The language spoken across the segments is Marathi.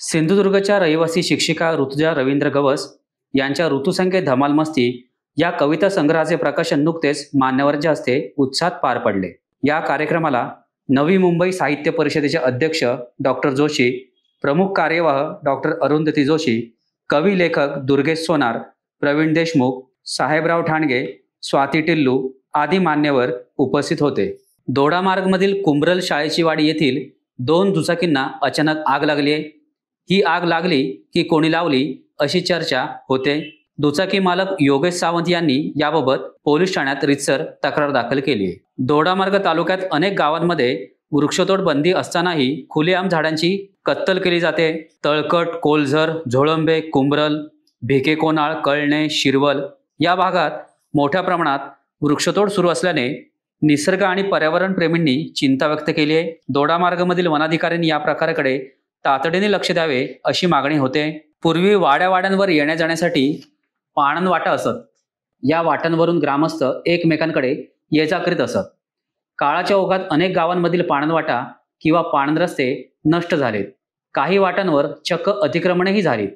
सिंधुदुर्गच्या रहिवासी शिक्षिका ऋतुजा रवींद्र गवस यांच्या ऋतुसंख्ये धमाल मस्ती या कविता संग्रहाचे प्रकाशन नुकतेच मान्यवरांच्या हस्ते उत्साहात पार पडले। या कार्यक्रमाला नवी मुंबई साहित्य परिषदेचे अध्यक्ष डॉक्टर जोशी, प्रमुख कार्यवाह डॉक्टर अरुंधती जोशी, कवी लेखक दुर्गेश सोनार, प्रवीण देशमुख, साहेबराव ठाणगे, स्वाती टिल्लू आदी मान्यवर उपस्थित होते। दोडामार्गमधील कुंब्रल शाळेची वाडी येथील 2 दुचाकींना अचानक आग लागली आहे। ही आग लागली की कोणी लावली अशी चर्चा होते। दुचाकी मालक योगेश सावंत यांनी याबाबत पोलीस ठाण्यात रितसर तक्रार दाखल केली आहे। दोडामार्ग तालुक्यात अनेक गावांमध्ये वृक्षतोड बंदी असतानाही खुलेआम झाडांची कत्तल केली जाते। तळकट, कोलझर, झोळंबे, कुंब्रल, भिकेकोनाळ, कळणे, शिरवल या भागात मोठ्या प्रमाणात वृक्षतोड सुरू असल्याने निसर्ग आणि पर्यावरण प्रेमींनी चिंता व्यक्त केली आहे। दोडामार्गमधील वनाधिकाऱ्यांनी या प्रकाराकडे तातडीने लक्ष द्यावे अशी मागणी होते। पूर्वी वाड्यावाड्यांवर येण्या जाण्यासाठी पाणंद वाटा असत। या वाटांवरून ग्रामस्थ एकमेकांकडे ये जा करीत असत। काळाच्या ओघात अनेक गावांमधील पाणंद वाटा किंवा पाणंद रस्ते नष्ट झालेत। काही वाटांवर चक्क अतिक्रमणही झाली,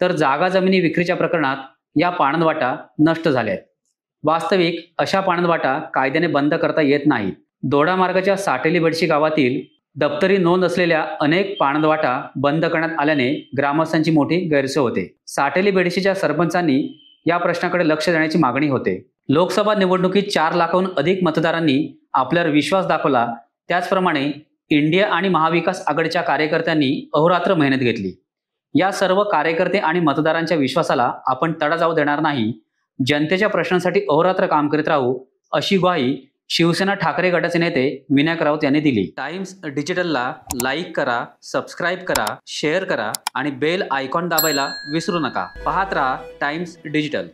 तर जागा जमिनी विक्रीच्या प्रकरणात या पाणंद वाटा नष्ट झाल्यात। वास्तविक अशा पाणंद वाटा कायद्याने बंद करता येत नाहीत। दोडामार्गाच्या साटेली बेडशी गावातील दप्तरी नोंद असलेल्या अनेक पाणंद वाटा बंद करण्यात आल्याने ग्रामस्थांची मोठी गैरसोय होते। साटेली बेडशीच्या सरपंचांनी या प्रश्नाकडे लक्ष देण्याची मागणी होते। लोकसभा निवडणुकीत 4 लाखाहून अधिक मतदारांनी आपल्यावर विश्वास दाखवला, त्याचप्रमाणे इंडिया आणि महाविकास आघाडीच्या कार्यकर्त्यांनी अहोरात्र मेहनत घेतली। या सर्व कार्यकर्ते आणि मतदारांच्या विश्वासाला आपण तडा जाऊ देणार नाही। जनतेच्या प्रश्नांसाठी अहोरात्र काम करीत राहू अशी ग्वाही शिवसेना ठाकरे गटाचे नेते विनायक राऊत यांनी दिली। टाइम्स डिजिटलला लाईक करा, सबस्क्राईब करा, शेअर करा आणि बेल आयकॉन दाबायला विसरू नका। पाहत रहा टाइम्स डिजिटल।